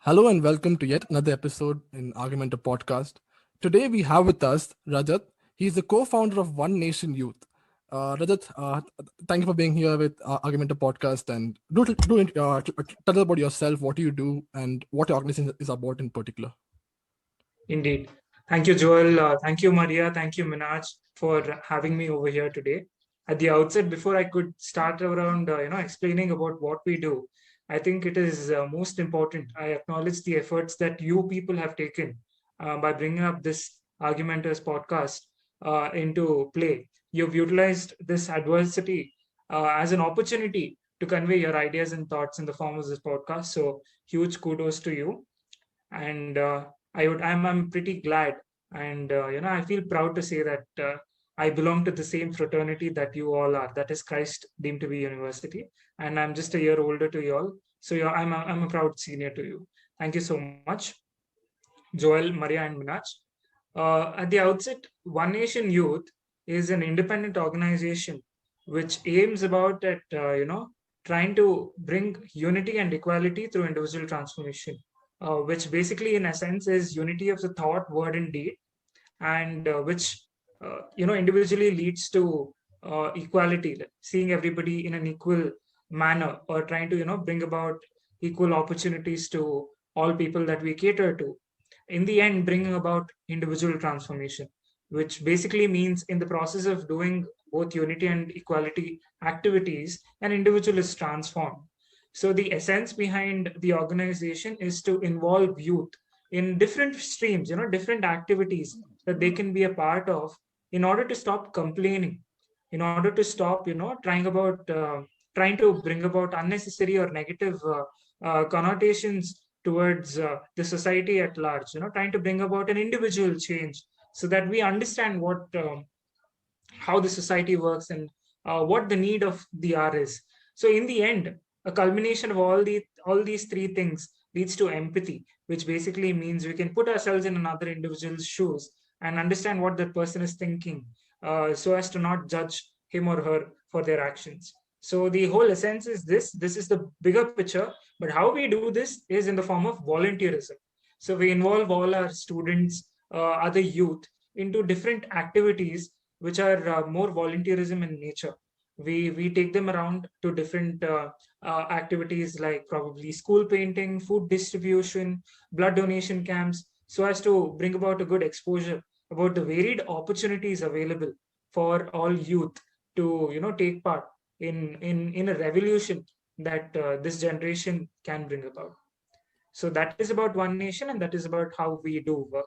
Hello and welcome to yet another episode in Argumenta Podcast. Today we have with us Rajat. He's the co-founder of One Nation Youth. Rajat, thank you for being here with Argumenta Podcast and tell us about yourself, what do you do, and what your organization is about in particular. Indeed. Thank you, Joel. Thank you, Maria. Thank you, Minaj, for having me over here today. At the outset, before I could start around, explaining about what we do, I think it is most important. I acknowledge the efforts that you people have taken by bringing up this Argumenters podcast into play. You've utilized this adversity as an opportunity to convey your ideas and thoughts in the form of this podcast. So, huge kudos to you. And I'm pretty glad, and I feel proud to say that I belong to the same fraternity that you all are, that is Christ deemed to be university, and I'm just a year older to you all. So yeah, I'm a proud senior to you. Thank you so much, Joel, Maria, and Minaj. At the outset, One Nation Youth is an independent organization which aims about at trying to bring unity and equality through individual transformation, which basically, in essence, is unity of the thought, word, and deed, and which individually leads to equality, like seeing everybody in an equal manner, or trying to bring about equal opportunities to all people that we cater to, in the end bringing about individual transformation, which basically means in the process of doing both unity and equality activities, an individual is transformed. So the essence behind the organization is to involve youth in different streams, different activities that they can be a part of, in order to stop complaining, in order to stop trying to bring about unnecessary or negative connotations towards the society at large, trying to bring about an individual change, so that we understand how the society works, and what the need of the hour is. So in the end, a culmination of all these three things leads to empathy, which basically means we can put ourselves in another individual's shoes and understand what that person is thinking, so as to not judge him or her for their actions. So the whole essence is this is the bigger picture, but how we do this is in the form of volunteerism. So we involve all our students, other youth, into different activities which are more volunteerism in nature. We take them around to different activities, like probably school painting, food distribution, blood donation camps, so as to bring about a good exposure about the varied opportunities available for all youth to take part in a revolution that this generation can bring about. So that is about One Nation, and that is about how we do work.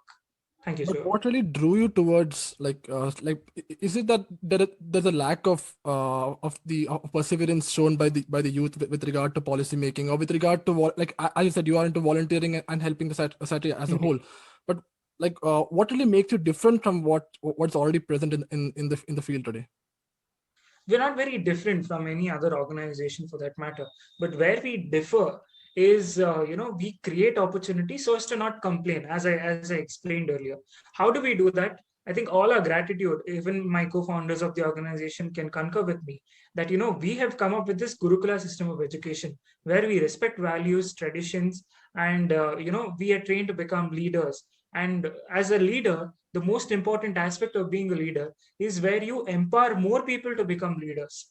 Thank you, But sir. what really drew you towards is it that there's a lack of perseverance shown by the youth with regard to policy making, or with regard to as you said, you are into volunteering and helping the society as a Indeed. whole, but what really makes you different from what's already present in the field today? We're not very different from any other organization for that matter, but where we differ is we create opportunities so as to not complain, as I explained earlier. How do we do that? I think all our gratitude, even my co-founders of the organization can concur with me, that we have come up with this Gurukula system of education, where we respect values, traditions, and we are trained to become leaders. And as a leader, the most important aspect of being a leader is where you empower more people to become leaders.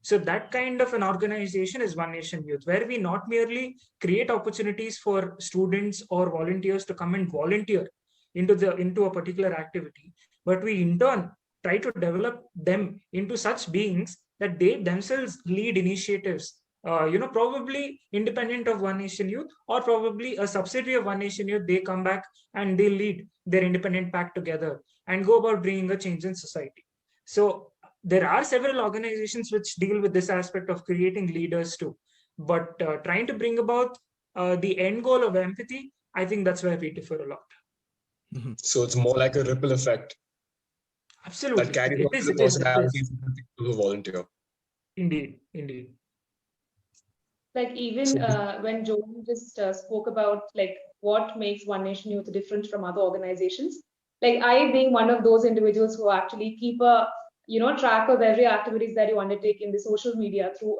So that kind of an organization is One Nation Youth, where we not merely create opportunities for students or volunteers to come and volunteer into a particular activity, but we in turn try to develop them into such beings that they themselves lead initiatives. Probably independent of One Nation Youth, or probably a subsidiary of One Nation Youth. They come back and they lead their independent pack together and go about bringing a change in society. So there are several organizations which deal with this aspect of creating leaders too, but trying to bring about the end goal of empathy, I think that's where we differ a lot. Mhm. So it's more like a ripple effect that Absolutely, carries it on to is. the It is. It is personalities of the people who volunteer. indeed, indeed. Like even So when Joan just spoke about like what makes One Nation Youth different from other organizations, like I being one of those individuals who actually keep a track of every activities that you undertake in the social media through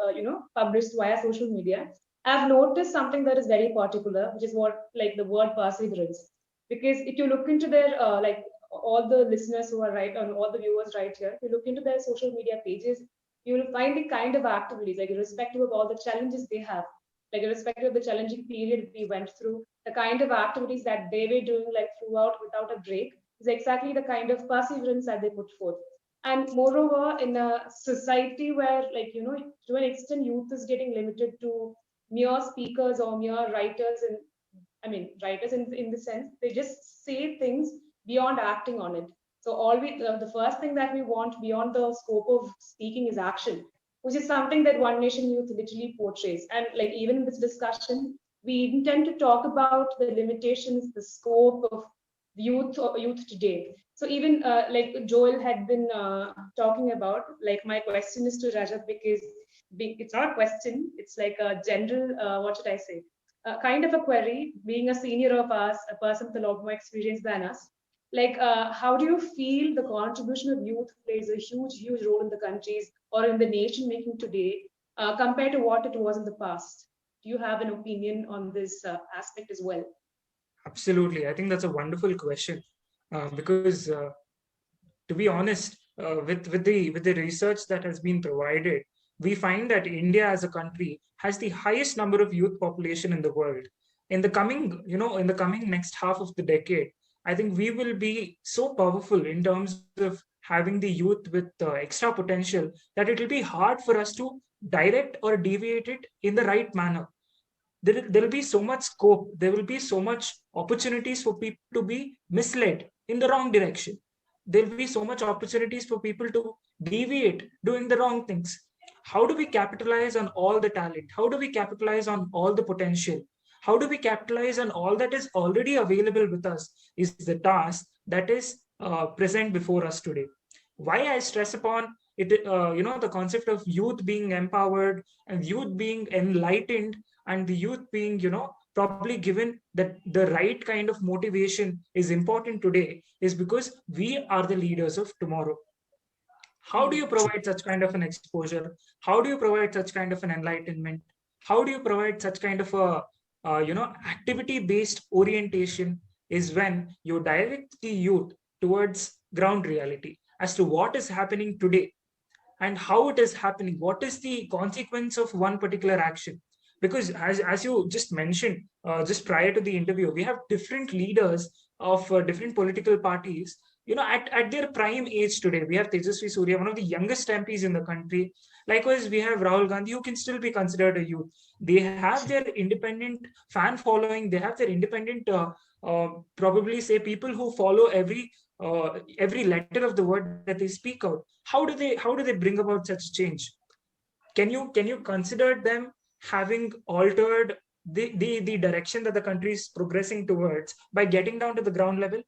published via social media. I've noticed something that is very particular, which is what like the word perseverance. Because if you look into their like all the listeners who are right and all the viewers right here, if you look into their social media pages, you will find the kind of activities, like irrespective of all the challenges they have, like irrespective of the challenging period we went through, the kind of activities that they were doing like throughout without a break is exactly the kind of perseverance that they put forth. And moreover, in a society where, like, to an extent, youth is getting limited to mere speakers or mere writers, and I mean, writers in the sense they just say things beyond acting on it. So all the first thing that we want beyond the scope of speaking is action, which is something that One Nation Youth literally portrays. And like even in this discussion, we intend to talk about the limitations, the scope of youth today. So even like Joel had been talking about, like my question is to Rajat, because it's not a question, it's like a general, what should I say? Kind of a query, being a senior of us, a person with a lot more experience than us. Like, how do you feel the contribution of youth plays a huge role in the countries or in the nation making today compared to what it was in the past? Do you have an opinion on this aspect as well? Absolutely. I think that's a wonderful question because, to be honest, with the research that has been provided, we find that India as a country has the highest number of youth population in the world. In the coming next half of the decade, I think we will be so powerful in terms of having the youth with extra potential that it will be hard for us to direct or deviate it in the right manner. There will be so much scope, there will be so much opportunities for people to be misled in the wrong direction. There will be so much opportunities for people to deviate doing the wrong things. How do we capitalize on all the talent? How do we capitalize on all the potential? How do we capitalize on all that is already available with us is the task that is present before us today. Why I stress upon it, the concept of youth being empowered and youth being enlightened and the youth being, probably given that the right kind of motivation is important today is because we are the leaders of tomorrow. How do you provide such kind of an exposure? How do you provide such kind of an enlightenment? How do you provide such kind of a activity based orientation is when you direct the youth towards ground reality as to what is happening today and how it is happening, what is the consequence of one particular action. Because as you just mentioned just prior to the interview, we have different leaders of different political parties, at their prime age today. We have Tejasvi Surya, one of the youngest MPs in the country. Likewise, we have Rahul Gandhi, who can still be considered a youth. They have their independent fan following, they have their independent probably say people who follow every letter of the word that they speak out. How do they bring about such change? Can you consider them having altered the direction that the country is progressing towards by getting down to the ground level?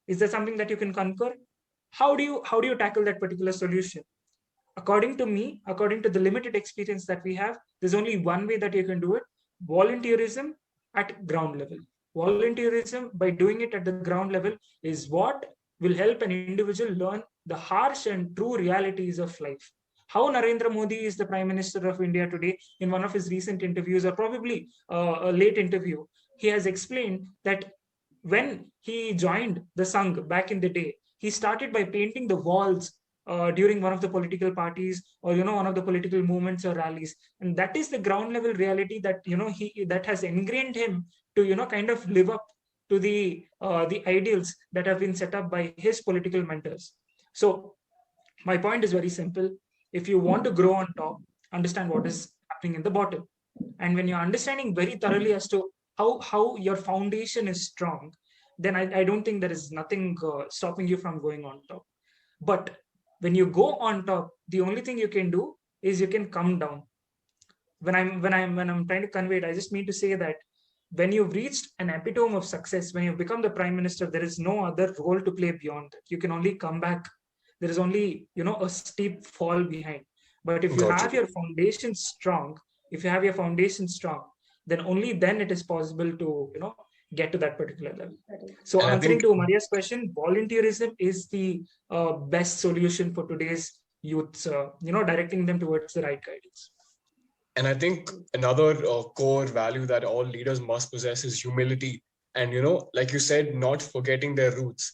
Is there something that you can concur? How do you tackle that particular solution? According to me, according to the limited experience that we have, there's only one way that you can do it: volunteerism at ground level. Volunteerism, by doing it at the ground level, is what will help an individual learn the harsh and true realities of life. How Narendra Modi is the Prime Minister of India today, in one of his recent interviews, or probably a late interview, he has explained that when he joined the Sangh back in the day, he started by painting the walls during one of the political parties or one of the political movements or rallies, and that is the ground level reality that he that has ingrained him to kind of live up to the ideals that have been set up by his political mentors. So my point is very simple: if you want to grow on top, understand what is happening in the bottom. And when you're understanding very thoroughly as to how your foundation is strong, then I don't think there is nothing stopping you from going on top. But when you go on top, the only thing you can do is you can come down. When I'm trying to convey it, I just mean to say that when you've reached an epitome of success, when you become the prime minister, there is no other role to play beyond that. You can only come back. There is only a steep fall behind. But if you have your foundation strong, then only then it is possible to get to that particular level. So answering to Maria's question, volunteerism is the best solution for today's youths, directing them towards the right guidance. And I think another core value that all leaders must possess is humility. And, like you said, not forgetting their roots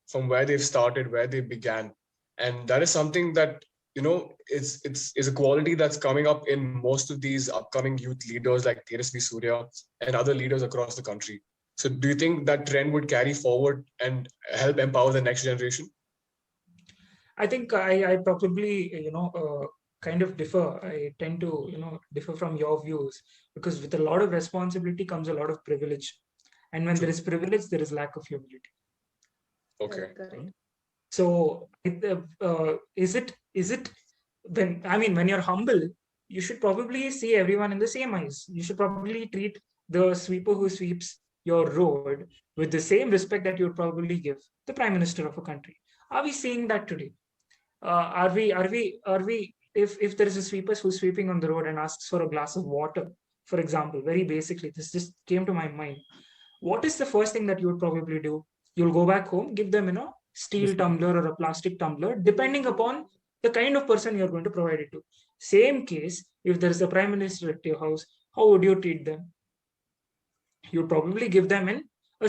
from where they've started, where they began. And that is something that, is a quality that's coming up in most of these upcoming youth leaders like Tejasvi Surya and other leaders across the country. So do you think that trend would carry forward and help empower the next generation? I think I probably kind of differ. I tend to differ from your views, because with a lot of responsibility comes a lot of privilege, and when there is privilege, there is lack of humility. Okay. Correct. So is it when you're humble, you should probably see everyone in the same eyes. You should probably treat the sweeper who sweeps your road with the same respect that you would probably give the prime minister of a country. Are we seeing that today? Are we if there is a sweeper who's sweeping on the road and asks for a glass of water, for example, very basically, this just came to my mind. What is the first thing that you would probably do? You'll go back home, give them steel tumbler or a plastic tumbler, depending upon the kind of person you're going to provide it to. Same case, if there is a prime minister at your house, how would you treat them? You'd probably give them in a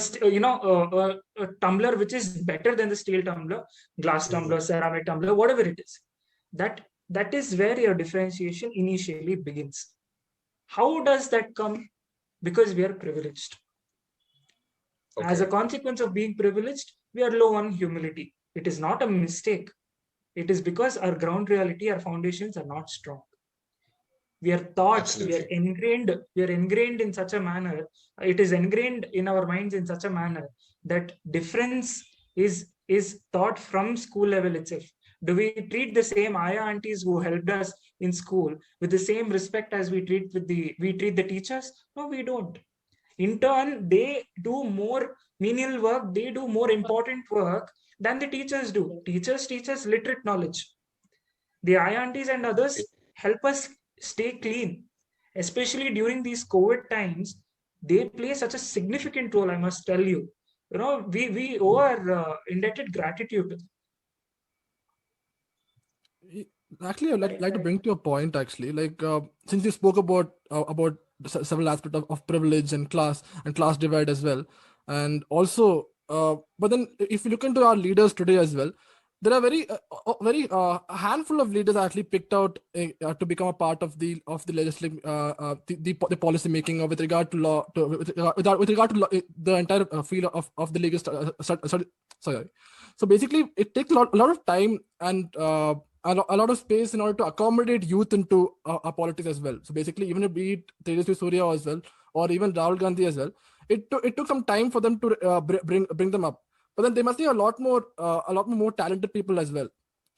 tumbler which is better than the steel tumbler, glass tumbler, ceramic tumbler, whatever it is. That is where your differentiation initially begins. How does that come? Because we are privileged. Okay. As a consequence of being privileged, we are low on humility. It is not a mistake. It is because our ground reality, our foundations are not strong. We are taught, Absolutely. we are ingrained in such a manner. It is ingrained in our minds in such a manner that difference is taught from school level itself. Do we treat the same ayah aunties who helped us in school with the same respect as we treat the teachers? No, we don't. In turn, they do more menial work, they do more important work than the teachers do. Teachers teach us literate knowledge. The ayah aunties and others help us stay clean, especially during these COVID times. They play such a significant role, I must tell you. We owe our indebted gratitude to them. Actually, I'd like to bring to a point. Actually, since you spoke about several aspects of privilege and class divide as well, and also, but then if you look into our leaders today as well, there are very a handful of leaders actually picked out to become a part of the legislative the policy making with regard to law with regard to law, the entire field of the legal sorry. So basically, it takes a lot of time and a lot of space in order to accommodate youth into our politics as well. So basically, even if be it Tejasvi Surya as well, or even Rahul Gandhi as well, it took some time for them to bring them up. But then there must be a lot more talented people as well.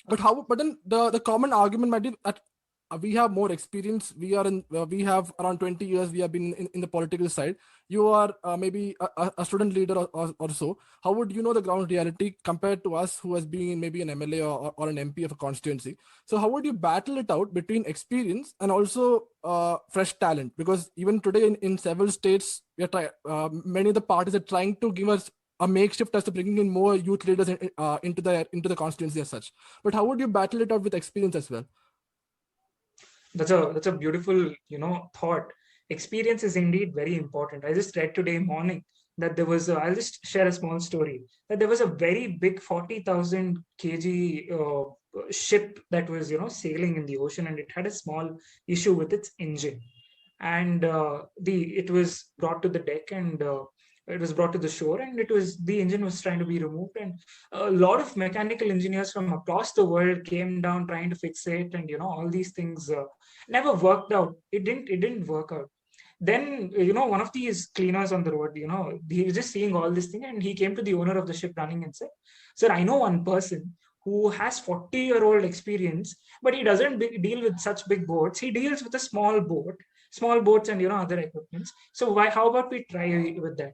But then the common argument might be that we have more experience. We have around 20 years. We have been in the political side. You are maybe a student leader or so. How would you know the ground reality compared to us, who has been maybe an MLA or an MP of a constituency? So how would you battle it out between experience and also fresh talent? Because even today in several states, many of the parties are trying to give us a makeshift as to bringing in more youth leaders into the constituency as such. But how would you battle it out with experience as well? That's a beautiful thought. Experience is indeed very important. I just read today morning that there was I'll just share a small story, that there was a very big 40,000 kg ship that was sailing in the ocean, and it had a small issue with its engine, and it was brought to the deck, and it was brought to the shore, and the engine was trying to be removed, and a lot of mechanical engineers from across the world came down trying to fix it, and all these things never worked out. It didn't work out. Then one of these cleaners on the road, he was just seeing all this thing, and he came to the owner of the ship running and said, "Sir, I know one person who has 40-year-old experience, but he doesn't deal with such big boats. He deals with a small boats and other equipments. So how about we try with that?"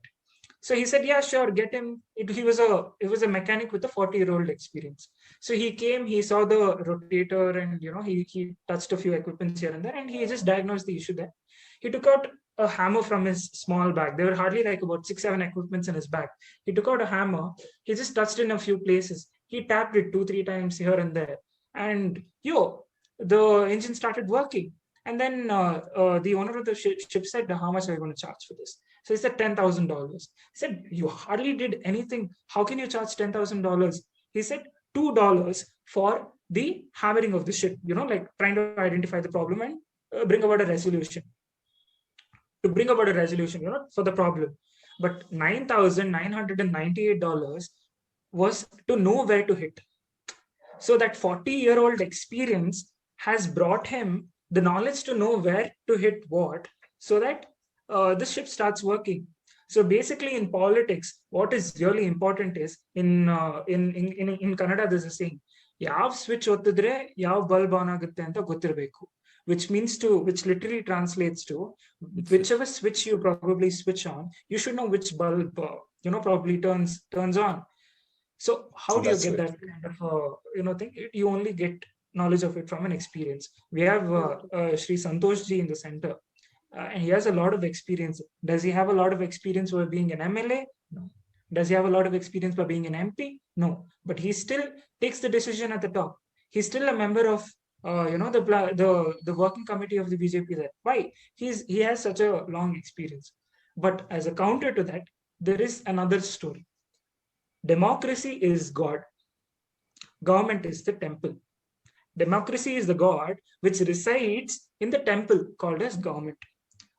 So he said, "Yeah, sure, get him." He was a mechanic with a 40-year-old experience. So he came, he saw the rotator, and he touched a few equipments here and there, and he just diagnosed the issue there. He took out a hammer from his small bag. There were hardly like about 6-7 equipments in his bag. He took out a hammer. He just touched in a few places. He tapped it 2-3 times here and there, and the engine started working. And then the owner of the ship said, how much are you going to charge for this? So he said $10,000. He said, you hardly did anything. How can you charge $10,000? He said, $2 for the hammering of the ship, like trying to identify the problem and bring about a resolution. To bring about a resolution, for the problem. But $9,998 was to know where to hit. So that 40-year-old experience has brought him the knowledge to know where to hit what, so that the ship starts working. So basically, in politics, what is really important is in Kannada, there's a saying, "Yav switch ottidre yav bulb on agutte anta gottirbeku," which literally translates to whichever switch you probably switch on, you should know which bulb probably turns on. So how do you get that kind of thing? You only get knowledge of it from an experience. We have Sri Santosh ji in the center, and he has a lot of experience. Does he have a lot of experience by being an MLA? No. Does he have a lot of experience by being an MP? No. But he still takes the decision at the top. He's still a member of the working committee of the BJP there. Why? He has such a long experience. But as a counter to that, there is another story. Democracy is God. Government is the temple. Democracy is the God which resides in the temple called as government.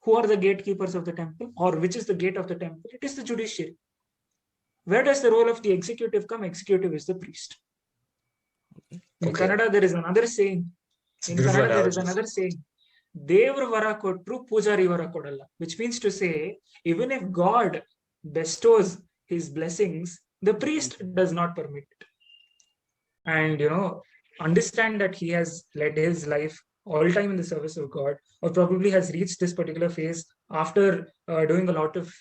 Who are the gatekeepers of the temple, or which is the gate of the temple? It is the judiciary. Where does the role of the executive come? Executive is the priest. In Kannada, there is another saying. Devru vara kotru pujari vara kodalla, which means to say, even if God bestows his blessings, the priest does not permit it. And understand that he has led his life all time in the service of God, or probably has reached this particular phase after doing a lot of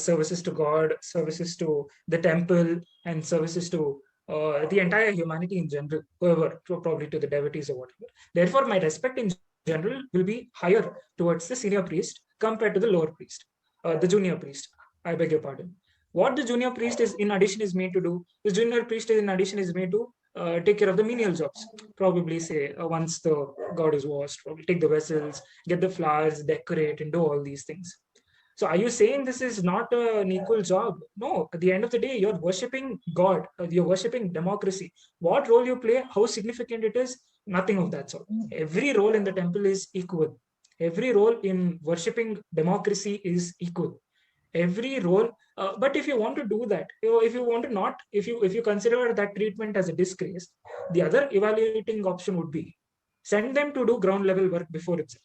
services to God, services to the temple, and services to the entire humanity in general, whoever, probably to the devotees or whatever. Therefore, my respect in general will be higher towards the senior priest compared to the lower priest, the junior priest. I beg your pardon. What the junior priest is in addition is made to do, the junior priest in addition is made to take care of the menial jobs. Probably say once the god is washed, probably take the vessels, get the flowers, decorate, and do all these things. So are you saying this is not an equal job? No, at the end of the day, you're worshipping God, you're worshipping democracy. What role you play, how significant it is, nothing of that sort. Every role in the temple is equal. Every role in worshipping democracy is equal. Every role, but if you want to do that, if you consider that treatment as a disgrace, the other evaluating option would be send them to do ground level work before itself.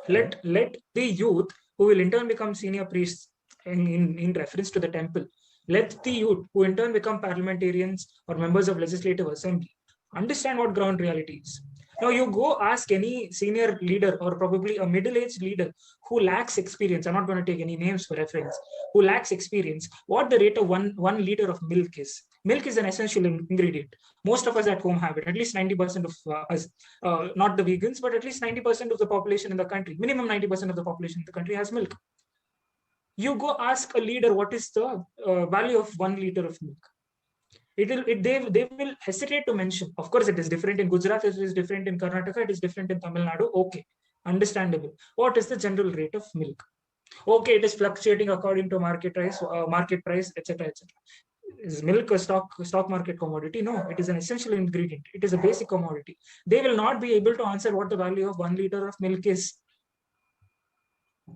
Let the youth, who will in turn become senior priests in reference to the temple, let the youth, who in turn become parliamentarians or members of legislative assembly, understand what ground reality is. Now you go ask any senior leader or probably a middle-aged leader who lacks experience, I'm not going to take any names for reference, who lacks experience, what the rate of one liter of milk is. Milk is an essential ingredient. Most of us at home have it, at least 90% of us, not the vegans, but at least 90% of the population in the country, minimum 90% of the population in the country has milk. You go ask a leader what is the value of 1 liter of milk. They will hesitate to mention. Of course, it is different in Gujarat, it is different in Karnataka, it is different in Tamil Nadu. Okay, understandable. What is the general rate of milk? Okay, it is fluctuating according to market price, etc., etc. Is milk a stock market commodity? No, it is an essential ingredient. It is a basic commodity. They will not be able to answer what the value of 1 liter of milk is.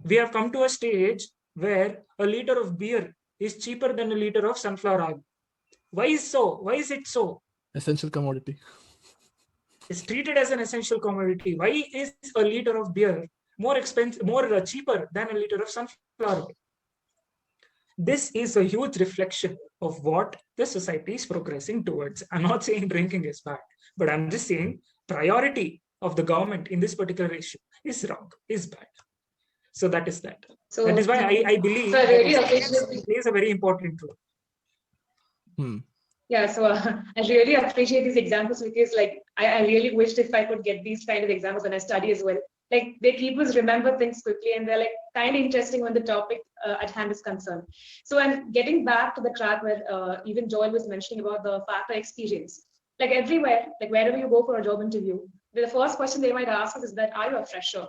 We have come to a stage where a liter of beer is cheaper than a liter of sunflower oil. Why is so? Why is it so? Essential commodity. It's treated as an essential commodity. Why is a liter of beer more expensive, cheaper than a liter of sunflower oil? This is a huge reflection of what the society is progressing towards. I'm not saying drinking is bad, but I'm just saying priority of the government in this particular issue is wrong, is bad. So that is that. So that is why I believe so I really it plays a very important role. Yeah, so I really appreciate these examples, because like I really wished if I could get these kind of examples when I study as well. Like they keep us remember things quickly, and they're like kind of interesting when the topic at hand is concerned. So I'm getting back to the track where even Joel was mentioning about the factor experience. Like everywhere, like wherever you go for a job interview, the first question they might ask us is that, are you a fresher?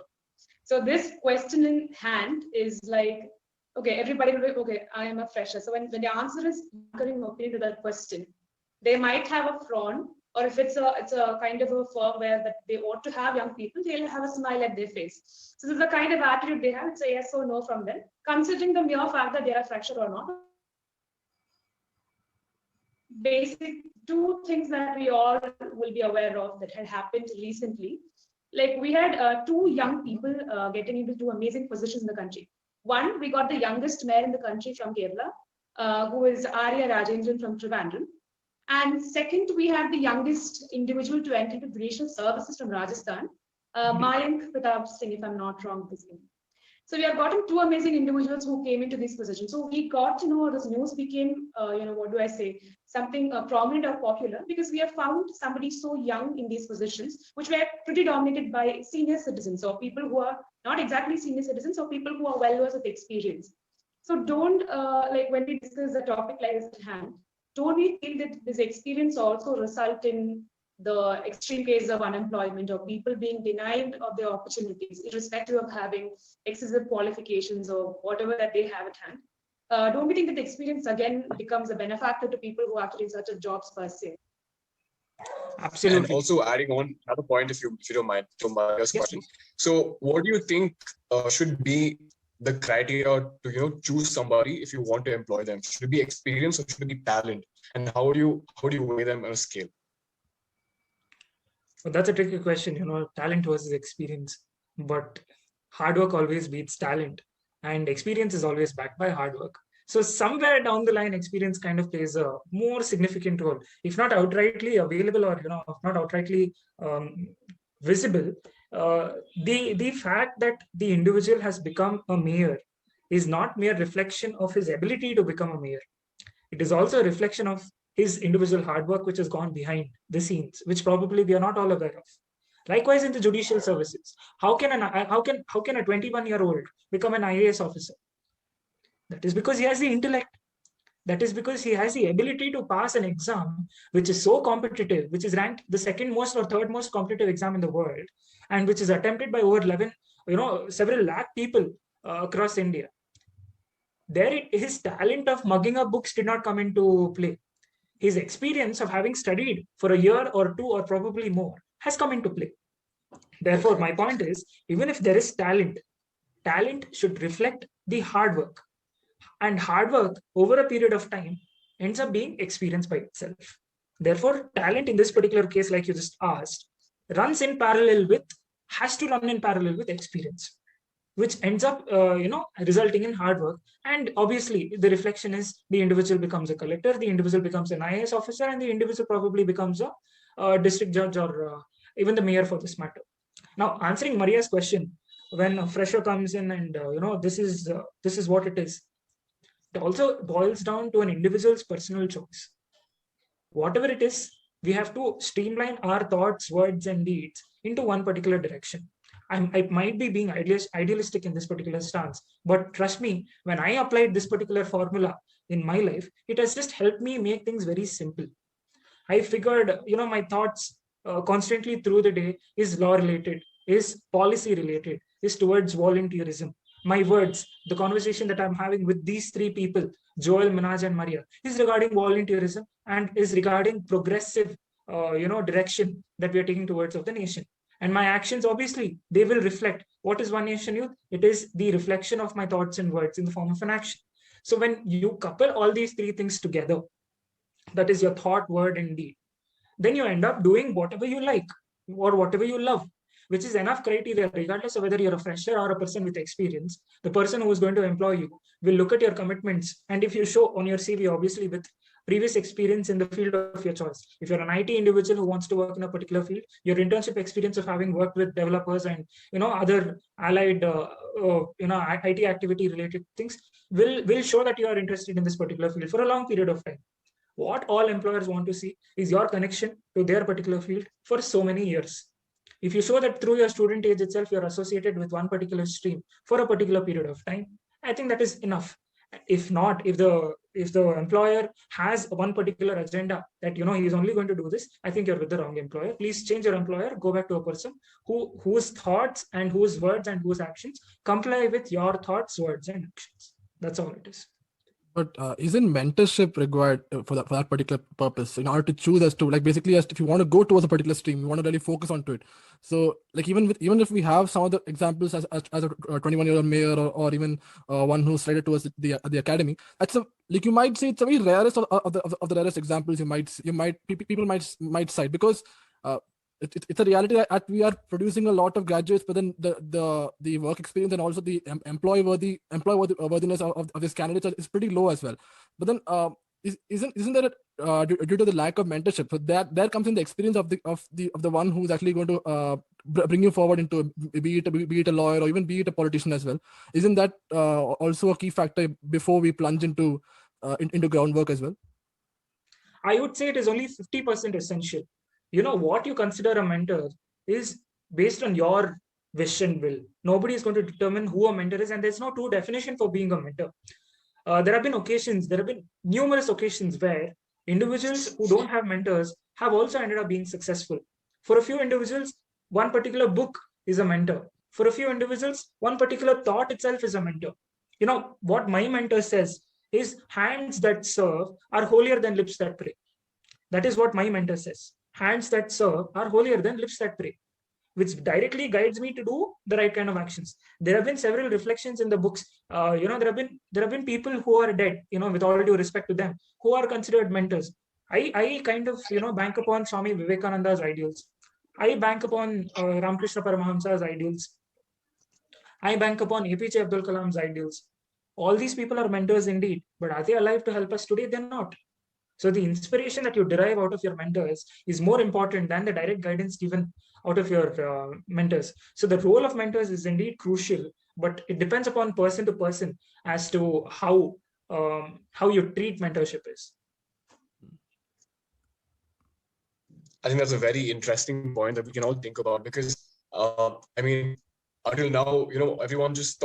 So this question in hand is like, okay, everybody will be, okay, I am a fresher. So when the answer is anchoring opinion to that question, they might have a frown, or if it's a kind of a firm where that they ought to have young people, they'll have a smile at their face. So this is the kind of attitude they have. It's a yes or no from them, considering the mere fact that they are a fresher or not. Basic two things that we all will be aware of that had happened recently. Like we had two young people getting into two amazing positions in the country. One, we got the youngest mayor in the country from Kerala, who is Arya Rajendran from Trivandrum. And second, we had the youngest individual to enter into judicial services from Rajasthan, Mayank Pratap Singh, if I'm not wrong with his name. So we have gotten two amazing individuals who came into these positions. So we got to know this news became, what do I say, something prominent or popular, because we have found somebody so young in these positions, which were pretty dominated by senior citizens or people who are not exactly senior citizens or people who are well versed with experience. So don't, like when we discuss a topic like this at hand, don't we feel that this experience also result in the extreme case of unemployment or people being denied of their opportunities, irrespective of having excessive qualifications or whatever that they have at hand? Don't we think that the experience again becomes a benefactor to people who are actually in such a jobs per se? Absolutely. And also adding on another point, if you don't mind, to Maria's question. So what do you think should be the criteria to choose somebody if you want to employ them? Should it be experience or should it be talent? And how do you weigh them on a scale? Well, that's a tricky question, talent versus experience. But hard work always beats talent, and experience is always backed by hard work. So somewhere down the line, experience kind of plays a more significant role, if not outrightly available or if not outrightly visible. The fact that the individual has become a mayor is not mere reflection of his ability to become a mayor. It is also a reflection of his individual hard work, which has gone behind the scenes, which probably we are not all aware of. Likewise, in the judicial services, how can a 21-year-old become an IAS officer? That is because he has the intellect. That is because he has the ability to pass an exam which is so competitive, which is ranked the second most or third most competitive exam in the world, and which is attempted by over 11, several lakh people across India. There, his talent of mugging up books did not come into play. His experience of having studied for a year or two or probably more has come into play. Therefore, my point is, even if there is talent, talent should reflect the hard work. And hard work over a period of time ends up being experience by itself. Therefore, talent in this particular case, like you just asked, has to run in parallel with experience, which ends up, resulting in hard work. And obviously, the reflection is the individual becomes a collector, the individual becomes an IAS officer, and the individual probably becomes a district judge or even the mayor for this matter. Now, answering Maria's question, when a fresher comes in and, this is what it is, it also boils down to an individual's personal choice. Whatever it is, we have to streamline our thoughts, words, and deeds into one particular direction. I might be being idealistic in this particular stance, but trust me, when I applied this particular formula in my life, it has just helped me make things very simple. I figured, my thoughts constantly through the day is law related, is policy related, is towards volunteerism. My words, the conversation that I'm having with these three people, Joel, Minaj, and Maria, is regarding volunteerism and is regarding progressive, direction that we are taking towards of the nation. And my actions, obviously, they will reflect what is One Nation Youth. It is the reflection of my thoughts and words in the form of an action. So when you couple all these three things together, that is your thought, word, and deed, then you end up doing whatever you like or whatever you love, which is enough criteria, regardless of whether you're a fresher or a person with experience. The person who is going to employ you will look at your commitments. And if you show on your CV, obviously with previous experience in the field of your choice, if you're an IT individual who wants to work in a particular field, your internship experience of having worked with developers and other allied IT activity related things will show that you are interested in this particular field for a long period of time. What all employers want to see is your connection to their particular field for so many years. If you show that through your student age itself, you're associated with one particular stream for a particular period of time, I think that is enough. If not, if the employer has one particular agenda that he's only going to do this, I think you're with the wrong employer. Please change your employer, go back to a person whose thoughts and whose words and whose actions comply with your thoughts, words, and actions. That's all it is. But isn't mentorship required for that particular purpose in order to choose as to, like, basically, as if you want to go towards a particular stream, you want to really focus onto it. So like even if we have some of the examples as a 21-year-old mayor, or even one who's slated towards the academy, that's a, like, you might say it's a very rarest of the rarest examples people might cite, because it's a reality that we are producing a lot of graduates, but then the work experience and also the employee worthiness of this candidate is pretty low as well. But then isn't that due to the lack of mentorship? So that comes in the experience of the one who's actually going to bring you forward into be it a lawyer or even be it a politician as well. Isn't that also a key factor before we plunge into groundwork as well? I would say it is only 50% essential. What you consider a mentor is based on your wish and will. Nobody is going to determine who a mentor is, and there's no true definition for being a mentor. There have been numerous occasions where individuals who don't have mentors have also ended up being successful. For a few individuals, one particular book is a mentor. For a few individuals, one particular thought itself is a mentor. What my mentor says is, hands that serve are holier than lips that pray. That is what my mentor says. Hands that serve are holier than lips that pray, which directly guides me to do the right kind of actions. There have been several reflections in the books. There have been people who are dead, with all due respect to them, who are considered mentors. I kind of, bank upon Swami Vivekananda's ideals. I bank upon Ramakrishna Paramahamsa's ideals. I bank upon APJ Abdul Kalam's ideals. All these people are mentors indeed, but are they alive to help us today? They're not. So the inspiration that you derive out of your mentors is more important than the direct guidance given out of your mentors. So the role of mentors is indeed crucial, but it depends upon person to person as to how you treat mentorship is. I think that's a very interesting point that we can all think about, because I mean, until now, everyone just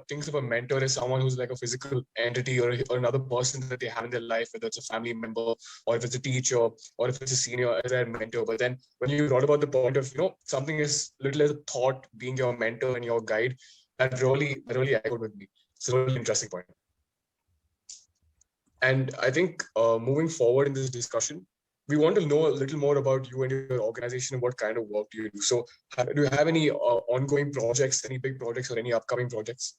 thinks of a mentor as someone who's like a physical entity or another person that they have in their life, whether it's a family member or if it's a teacher or if it's a senior as their mentor. But then when you brought about the point of, something as little as a thought being your mentor and your guide, that really echoed with me. It's a really interesting point. And I think moving forward in this discussion, we want to know a little more about you and your organization and what kind of work do you do. So do you have any ongoing projects, any big projects or any upcoming projects?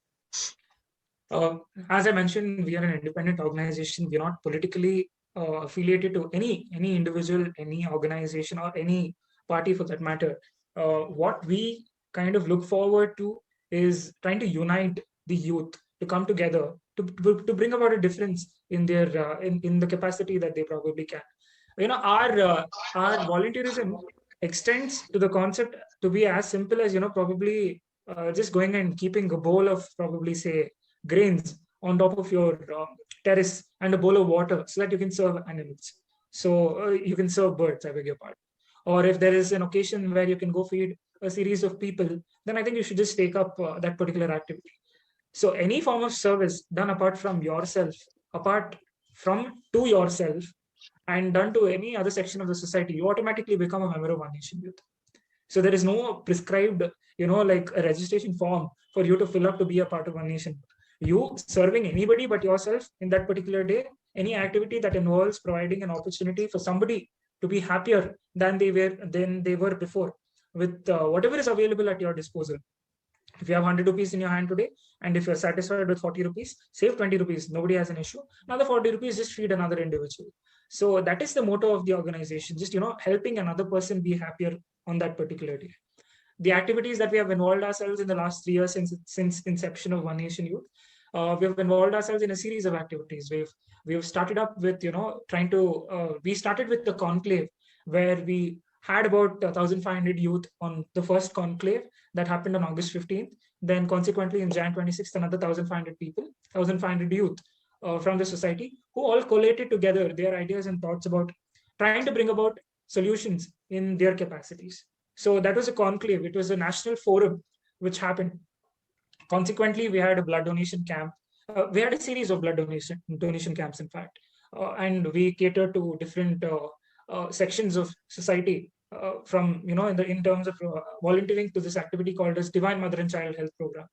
As I mentioned, we are an independent organization. We're not politically affiliated to any individual, any organization, or any party for that matter. What we kind of look forward to is trying to unite the youth to come together to bring about a difference in their in the capacity that they probably can. Our volunteerism extends to the concept to be as simple as probably just going and keeping a bowl of probably, say, grains on top of your terrace and a bowl of water so that you can serve animals. So you can serve birds, I beg your pardon. Or if there is an occasion where you can go feed a series of people, then I think you should just take up that particular activity. So any form of service done apart from yourself, to yourself, and done to any other section of the society, you automatically become a member of One Nation Youth. So there is no prescribed, like a registration form for you to fill up to be a part of One Nation. You serving anybody but yourself in that particular day, any activity that involves providing an opportunity for somebody to be happier than they were before, with whatever is available at your disposal. If you have 100 rupees in your hand today, and if you're satisfied with 40 rupees, save 20 rupees. Nobody has an issue. Now the 40 rupees, just feed another individual. So that is the motto of the organization, just, helping another person be happier on that particular day. The activities that we have involved ourselves in the last 3 years since inception of One Nation Youth, we have involved ourselves in a series of activities. We've started up with, we started with the conclave, where we had about 1,500 youth on the first conclave that happened on August 15th. Then consequently in Jan 26th, another 1,500 people, 1,500 youth from the society, who all collated together their ideas and thoughts about trying to bring about solutions in their capacities. So that was a conclave. It was a national forum which happened. Consequently, we had a blood donation camp. We had a series of blood donation camps, in fact, and we cater to different sections of society, from in terms of volunteering to this activity called as Divine Mother and Child Health Program.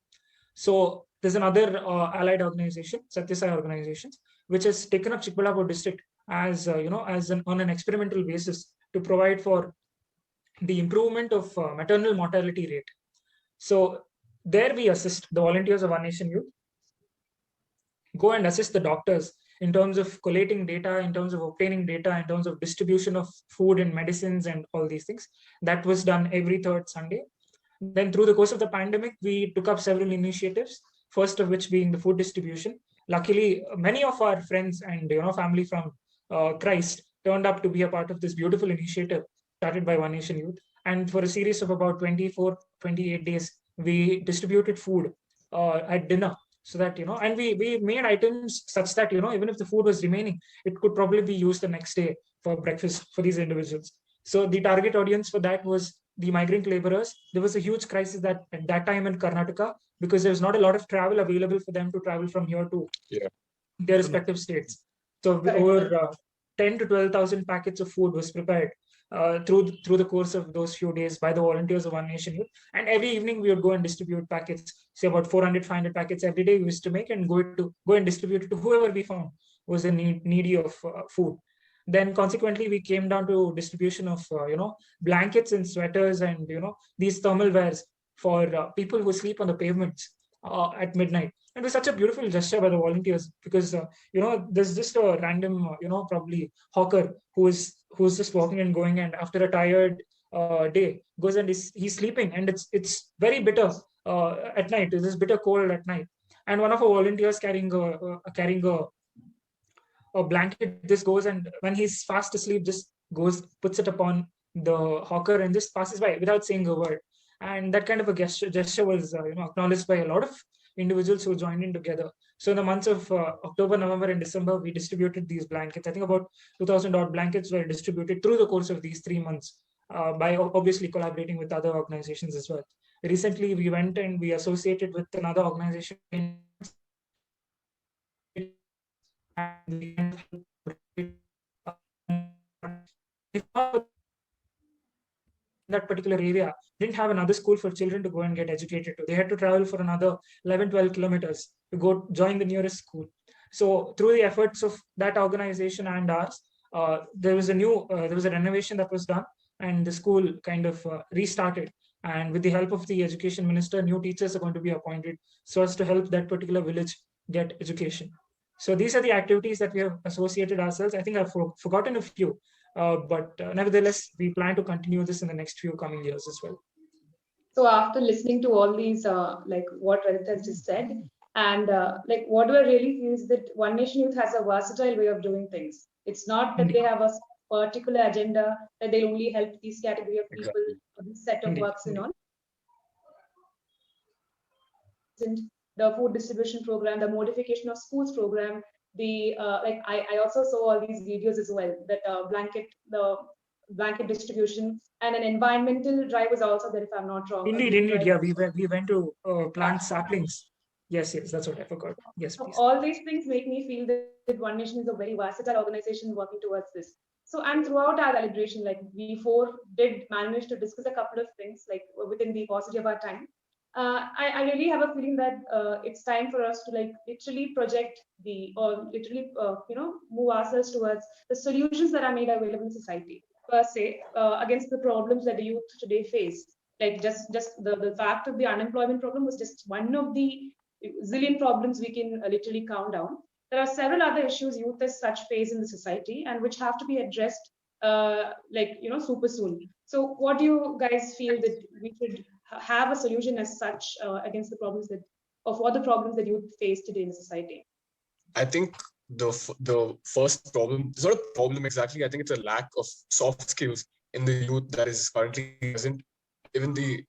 So there's another allied organization, Satya Sai Organizations, which has taken up Chikbalapur district as on an experimental basis to provide for the improvement of maternal mortality rate. So there we assist the volunteers of One Nation Youth, go and assist the doctors in terms of collating data, in terms of obtaining data, in terms of distribution of food and medicines and all these things. That was done every third Sunday. Then through the course of the pandemic, we took up several initiatives, first of which being the food distribution. Luckily, many of our friends and family from Christ turned up to be a part of this beautiful initiative started by One Nation Youth. And for a series of about 24, 28 days, we distributed food at dinner, so that and we made items such that even if the food was remaining, it could probably be used the next day for breakfast for these individuals. So the target audience for that was the migrant laborers. There was a huge crisis at that time in Karnataka, because there was not a lot of travel available for them to travel from here to their respective states. So over 10 to 12,000 packets of food was prepared through the course of those few days by the volunteers of One Nation Youth. And every evening we would go and distribute packets, say about 400, 500 packets every day we used to make, and go and distribute it to whoever we found was in needy of food. Then consequently, we came down to distribution of blankets and sweaters and these thermal wears for people who sleep on the pavements at midnight. It was such a beautiful gesture by the volunteers, because there's just a random probably hawker who's just walking and going, and after a tired day goes and he's sleeping, and it's very bitter at night. It is bitter cold at night, and one of our volunteers carrying a blanket, this goes, and when he's fast asleep, just goes, puts it upon the hawker and just passes by without saying a word. And that kind of a gesture was acknowledged by a lot of individuals who joined in together. So in the months of October, November, and December, we distributed these blankets. I think about 2,000 odd blankets were distributed through the course of these 3 months, by obviously collaborating with other organizations as well. Recently, we went and we associated with another organization in that particular area didn't have another school for children to go and get educated to. They had to travel for another 11, 12 kilometers to go join the nearest school. So through the efforts of that organization and ours, there was a renovation that was done, and the school kind of restarted. And with the help of the education minister, new teachers are going to be appointed so as to help that particular village get education. So these are the activities that we have associated ourselves. I think I've forgotten a few, but nevertheless, we plan to continue this in the next few coming years as well. So after listening to all these, like what Rajat has just said, and like what do I really feel is that One Nation Youth has a versatile way of doing things. It's not that they have a particular agenda that they only help these category of people for this set of works and all. The food distribution program, the modification of schools program, the like I also saw all these videos as well, that the blanket distribution, and an environmental drive was also there, if I'm not wrong. Indeed, yeah, we went to plant saplings. Yes, that's what I forgot. Yes, please. So all these things make me feel that One Nation is a very versatile organization working towards this. So, and throughout our deliberation, like we four did manage to discuss a couple of things, like within the paucity of our time. I really have a feeling that it's time for us to like literally project move ourselves towards the solutions that are made available in society, per se, against the problems that the youth today face. Like just the fact of the unemployment problem was just one of the zillion problems we can literally count down. There are several other issues youth as such face in the society, and which have to be addressed super soon. So what do you guys feel that we should have a solution as such against the problems for the problems that youth face today in society? I think the first problem, it's not a problem exactly. I think it's a lack of soft skills in the youth that is currently present. Even the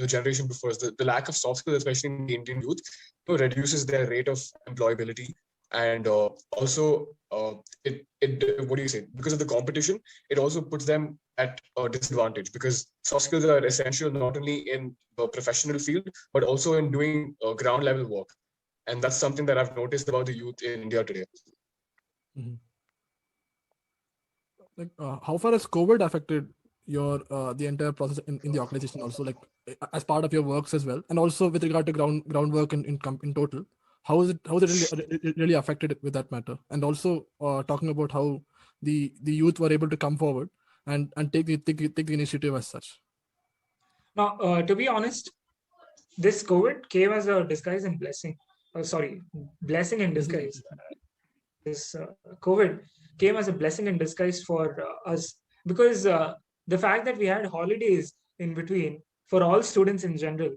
generation before us, the lack of soft skills, especially in the Indian youth, reduces their rate of employability. And also, because of the competition, it also puts them at a disadvantage, because soft skills are essential not only in the professional field, but also in doing ground level work. And that's something that I've noticed about the youth in India today. Mhm. Like, how far has COVID affected your the entire process in the organization? Also, like as part of your works as well, and also with regard to groundwork in total, how is it really affected with that matter? And also talking about how the youth were able to come forward and take the initiative as such. Now, to be honest, this COVID came as a disguise and blessing. Sorry, blessing in disguise. This COVID came as a blessing in disguise for us, because the fact that we had holidays in between for all students in general,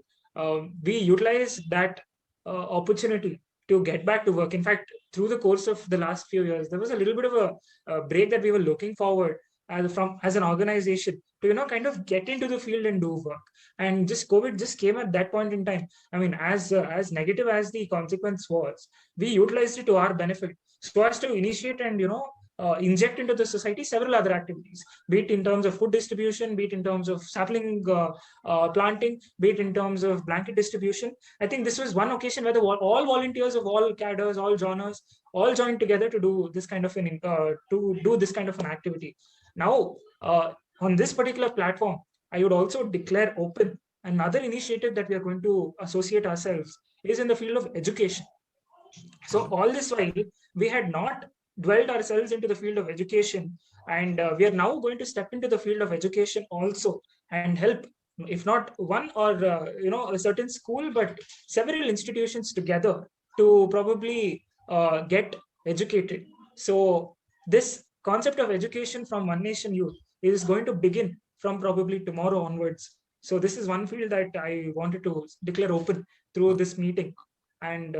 we utilized that opportunity to get back to work. In fact, through the course of the last few years, there was a little bit of a break that we were looking forward as an organization to kind of get into the field and do work. And just COVID just came at that point in time. I mean, as negative as the consequence was, we utilized it to our benefit, so as to initiate and inject into the society several other activities, be it in terms of food distribution, be it in terms of sapling planting, be it in terms of blanket distribution. I think this was one occasion where all volunteers of all cadres, all genres, all joined together to do this kind of an activity. Now, on this particular platform, I would also declare open another initiative that we are going to associate ourselves is in the field of education. So all this while, we had not dwelled ourselves into the field of education, and we are now going to step into the field of education also and help, if not one or a certain school, but several institutions together to probably get educated. So this concept of education from One Nation Youth is going to begin from probably tomorrow onwards. So this is one field that I wanted to declare open through this meeting. And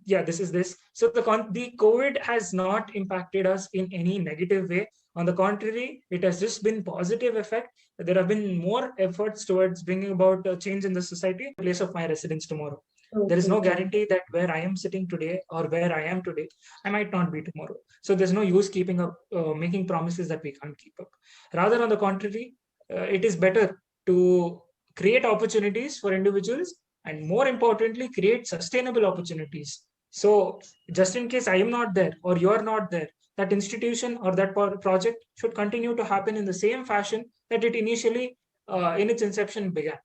this is this. So the COVID has not impacted us in any negative way. On the contrary, it has just been positive effect. There have been more efforts towards bringing about a change in the society, place of my residence tomorrow. There is no guarantee that where I am sitting today or where I am today, I might not be tomorrow. So there's no use keeping up, making promises that we can't keep up. Rather, on the contrary, it is better to create opportunities for individuals, and more importantly, create sustainable opportunities. So just in case I am not there or you are not there, that institution or that project should continue to happen in the same fashion that it initially in its inception began.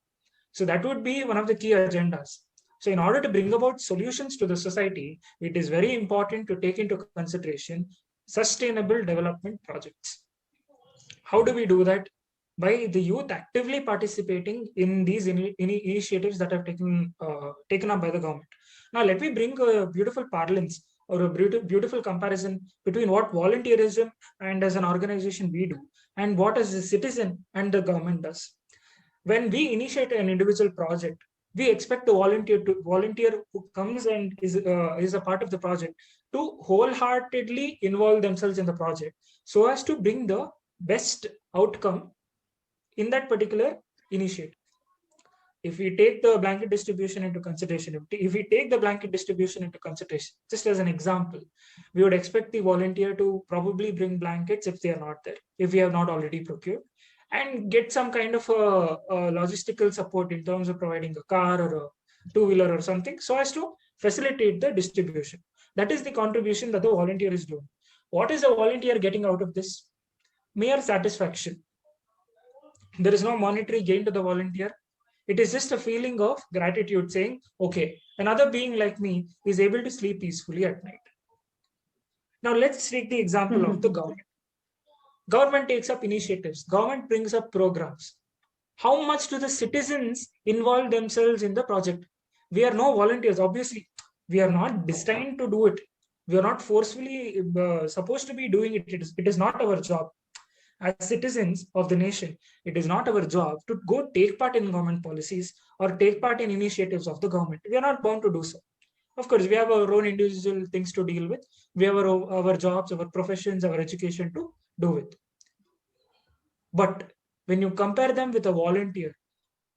So that would be one of the key agendas. So in order to bring about solutions to the society, it is very important to take into consideration sustainable development projects. How do we do that? By the youth actively participating in these initiatives that have taken up by the government. Now, let me bring a beautiful parlance or a beautiful comparison between what volunteerism and as an organization we do, and what as a citizen and the government does. When we initiate an individual project, we expect the volunteer who comes and is a part of the project to wholeheartedly involve themselves in the project, so as to bring the best outcome in that particular initiative. If we take the blanket distribution into consideration, just as an example, we would expect the volunteer to probably bring blankets if they are not there, if we have not already procured, and get some kind of a logistical support in terms of providing a car or a two-wheeler or something, so as to facilitate the distribution. That is the contribution that the volunteer is doing. What is the volunteer getting out of this? Mere satisfaction. There is no monetary gain to the volunteer. It is just a feeling of gratitude, saying, okay, another being like me is able to sleep peacefully at night. Now let's take the example of the government. Government takes up initiatives. Government brings up programs. How much do the citizens involve themselves in the project? We are no volunteers. Obviously, we are not destined to do it. We are not forcefully supposed to be doing it. It is not our job. As citizens of the nation, it is not our job to go take part in government policies or take part in initiatives of the government. We are not bound to do so. Of course, we have our own individual things to deal with. We have our jobs, our professions, our education to do with. But when you compare them with a volunteer,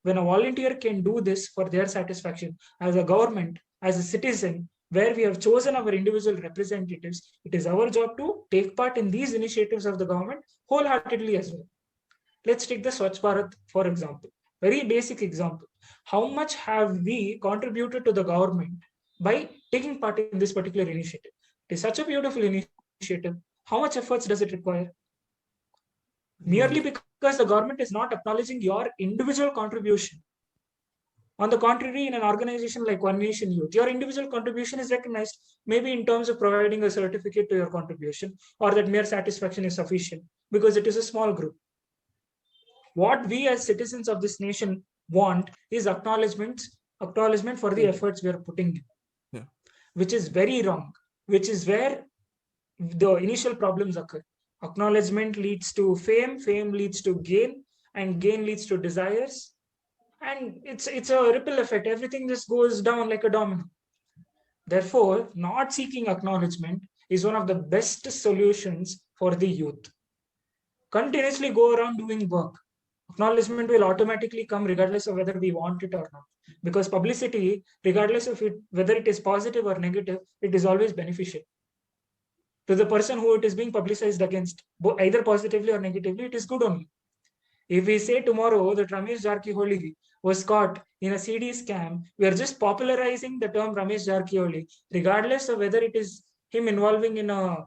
when a volunteer can do this for their satisfaction, as a government, as a citizen, where we have chosen our individual representatives, it is our job to take part in these initiatives of the government wholeheartedly as well. Let's take the Swachh Bharat, for example. Very basic example. How much have we contributed to the government by taking part in this particular initiative. It is such a beautiful initiative. How much efforts does it require? Merely because the government is not acknowledging your individual contribution. On the contrary, in an organization like One Nation Youth, your individual contribution is recognized, maybe in terms of providing a certificate to your contribution, or that mere satisfaction is sufficient because it is a small group. What we as citizens of this nation want is acknowledgement for the efforts we are putting in, Yeah. which is very wrong, which is where the initial problems occur. Acknowledgement leads to fame leads to gain, and gain leads to desires. And it's a ripple effect. Everything just goes down like a domino. Therefore, not seeking acknowledgement is one of the best solutions for the youth. Continuously go around doing work. Acknowledgement will automatically come regardless of whether we want it or not. Because publicity, regardless of whether it is positive or negative, it is always beneficial. To the person who it is being publicized against, either positively or negatively, it is good only. If we say tomorrow that Ramesh Jarkiholi was caught in a CD scam, we are just popularizing the term Ramesh Jarkiholi, regardless of whether it is him involving in a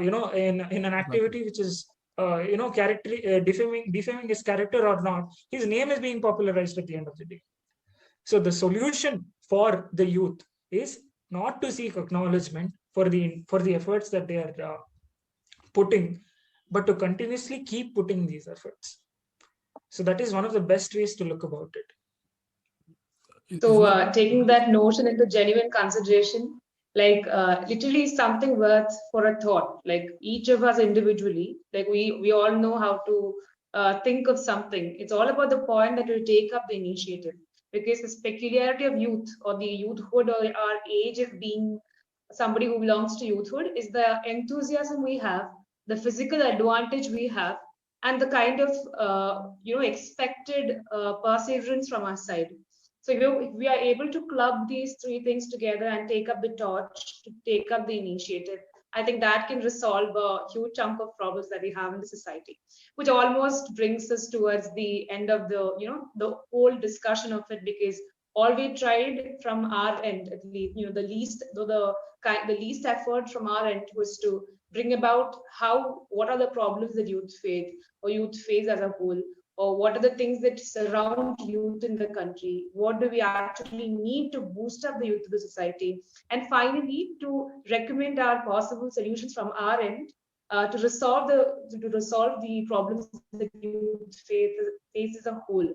in an activity which is defaming his character or not. His name is being popularized at the end of the day. So the solution for the youth is not to seek acknowledgement for the efforts that they are putting, but to continuously keep putting these efforts. So that is one of the best ways to look about it. So taking that notion into genuine consideration, like literally something worth for a thought. Like each of us individually, like we all know how to think of something. It's all about the point that we take up the initiative, because the peculiarity of youth or the youthhood or our age of being somebody who belongs to youthhood is the enthusiasm we have, the physical advantage we have, and the kind of expected perseverance from our side. So if we are able to club these three things together and take up the torch, to take up the initiative, I think that can resolve a huge chunk of problems that we have in the society, which almost brings us towards the end of the whole discussion of it, because all we tried from our end, at least, the least effort from our end was to bring about what are the problems that youth face as a whole, or what are the things that surround youth in the country, what do we actually need to boost up the youth of the society, and finally to recommend our possible solutions from our end to resolve the problems that youth face as a whole.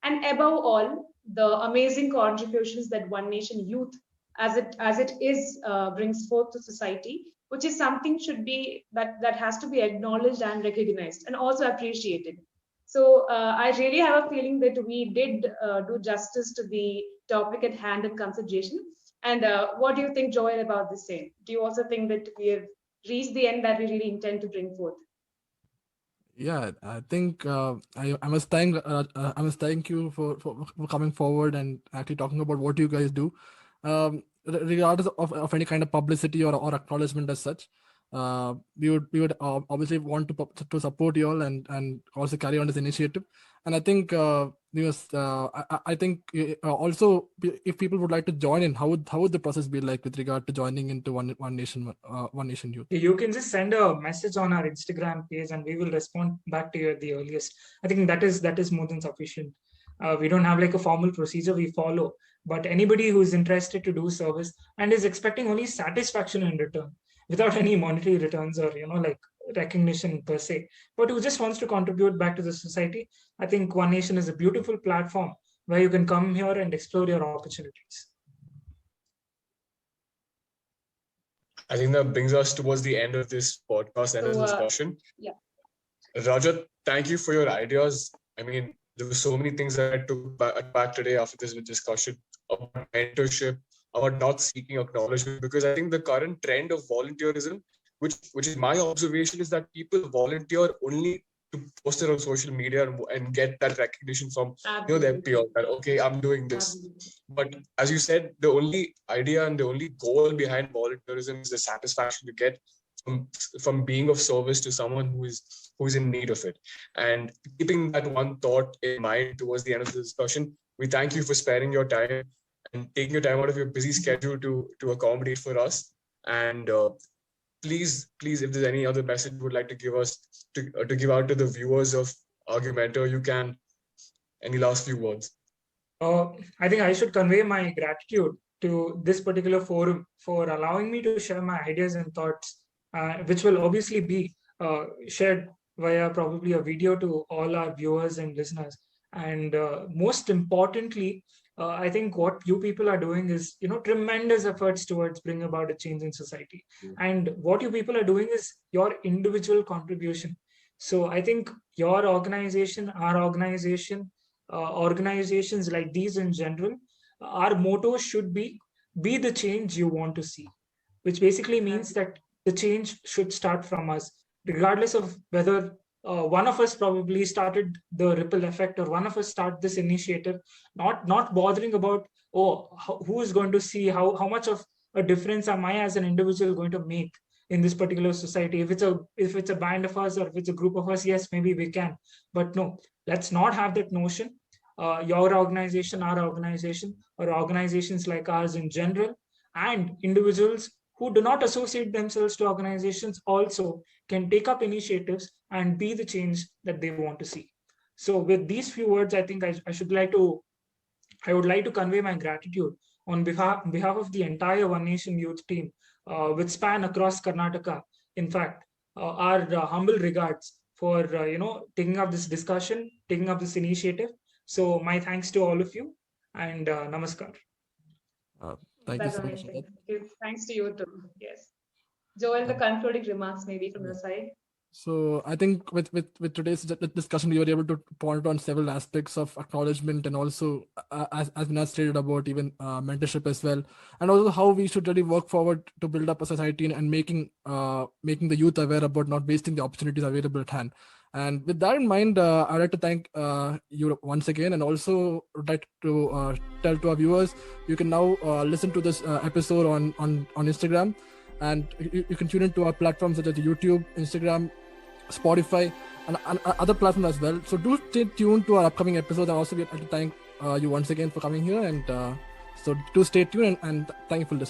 And above all, the amazing contributions that One Nation Youth as it is brings forth to society, which is something should be that has to be acknowledged and recognized and also appreciated. So I really have a feeling that we did do justice to the topic at hand in consideration. And what do you think, Joel, about the same? Do you also think that we have reached the end that we really intend to bring forth? Yeah, I think I must thank you for coming forward and actually talking about what you guys do, regardless of any kind of publicity or acknowledgement as such. We would obviously want to support you all and also carry on this initiative. And I think I think also if people would like to join in, how would the process be like with regard to joining into One Nation Youth? You can just send a message on our Instagram page and we will respond back to you at the earliest. I think that is more than sufficient. We don't have like a formal procedure we follow, but anybody who is interested to do service and is expecting only satisfaction in return, without any monetary returns or like recognition per se, but who just wants to contribute back to the society, I think One Nation is a beautiful platform where you can come here and explore your opportunities. I think that brings us towards the end of this podcast and this discussion. Yeah. Rajat, thank you for your ideas. I mean, there were so many things that I took back today after this discussion about mentorship, about not seeking acknowledgement, because I think the current trend of volunteerism, which is my observation, is that people volunteer only to post it on social media and get that recognition from their peers that, okay, I'm doing this. But as you said, the only idea and the only goal behind volunteerism is the satisfaction you get from being of service to someone who is in need of it. And keeping that one thought in mind towards the end of the discussion, we thank you for sparing your time and taking your time out of your busy schedule to accommodate for us. And please, if there's any other message you would like to give us to give out to the viewers of Argumento, you can. Any last few words? I think I should convey my gratitude to this particular forum for allowing me to share my ideas and thoughts, which will obviously be shared via probably a video to all our viewers and listeners. And most importantly, I think what you people are doing is, tremendous efforts towards bringing about a change in society. And what you people are doing is your individual contribution. So I think your organization, our organization, organizations like these in general, our motto should be the change you want to see, which basically means that the change should start from us, regardless of whether one of us probably started the ripple effect or one of us start this initiative, not bothering about, who is going to see, how much of a difference am I as an individual going to make in this particular society. If it's a band of us or if it's a group of us, yes, maybe we can, but no, let's not have that notion. Your organization, our organization, or organizations like ours in general, and individuals who do not associate themselves to organizations also can take up initiatives and be the change that they want to see. So with these few words, I think I would like to convey my gratitude on behalf of the entire One Nation Youth team, which span across Karnataka. In fact, our humble regards for taking up this discussion, taking up this initiative. So my thanks to all of you, and namaskar. Thank you That's so much. amazing. Thanks to you too. Yes. Joel, the concluding remarks maybe from your side. So I think with today's discussion, we were able to point on several aspects of acknowledgement, and also as Minaj stated about even mentorship as well, and also how we should really work forward to build up a society and making the youth aware about not wasting the opportunities available at hand. And with that in mind, I'd like to thank you once again, and also would like to tell to our viewers, you can now listen to this episode on Instagram, and you can tune into our platforms such as YouTube, Instagram, Spotify, and other platforms as well. So do stay tuned to our upcoming episodes, and also we'd like to thank you once again for coming here. And so do stay tuned, and thank you for listening.